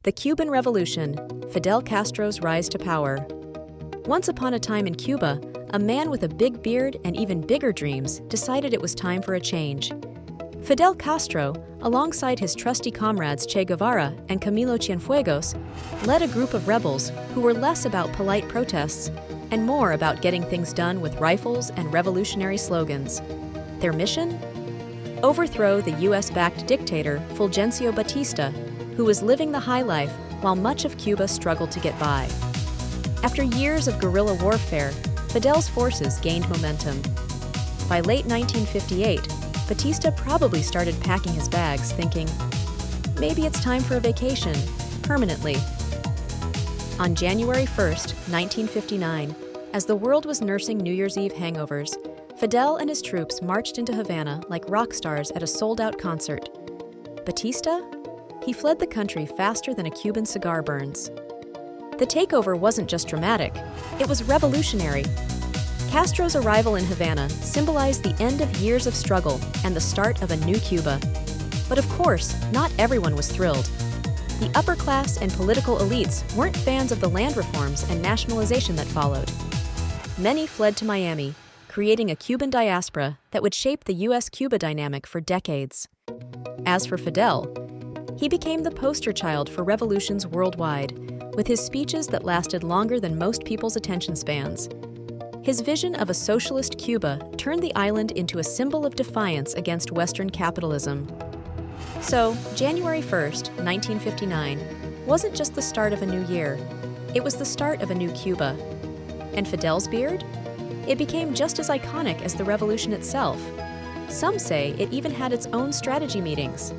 The Cuban Revolution, Fidel Castro's rise to power. Once upon a time in Cuba, a man with a big beard and even bigger dreams decided it was time for a change. Fidel Castro, alongside his trusty comrades Che Guevara and Camilo Cienfuegos, led a group of rebels who were less about polite protests and more about getting things done with rifles and revolutionary slogans. Their mission? Overthrow the US-backed dictator Fulgencio Batista, who was living the high life while much of Cuba struggled to get by. After years of guerrilla warfare, Fidel's forces gained momentum. By late 1958, Batista probably started packing his bags, thinking, maybe it's time for a vacation, permanently. On January 1st, 1959, as the world was nursing New Year's Eve hangovers, Fidel and his troops marched into Havana like rock stars at a sold-out concert. Batista? He fled the country faster than a Cuban cigar burns. The takeover wasn't just dramatic, it was revolutionary. Castro's arrival in Havana symbolized the end of years of struggle and the start of a new Cuba. But of course, not everyone was thrilled. The upper class and political elites weren't fans of the land reforms and nationalization that followed. Many fled to Miami, creating a Cuban diaspora that would shape the US-Cuba dynamic for decades. As for Fidel, he became the poster child for revolutions worldwide, with his speeches that lasted longer than most people's attention spans. His vision of a socialist Cuba turned the island into a symbol of defiance against Western capitalism. So, January 1st, 1959, wasn't just the start of a new year, it was the start of a new Cuba. And Fidel's beard? It became just as iconic as the revolution itself. Some say it even had its own strategy meetings.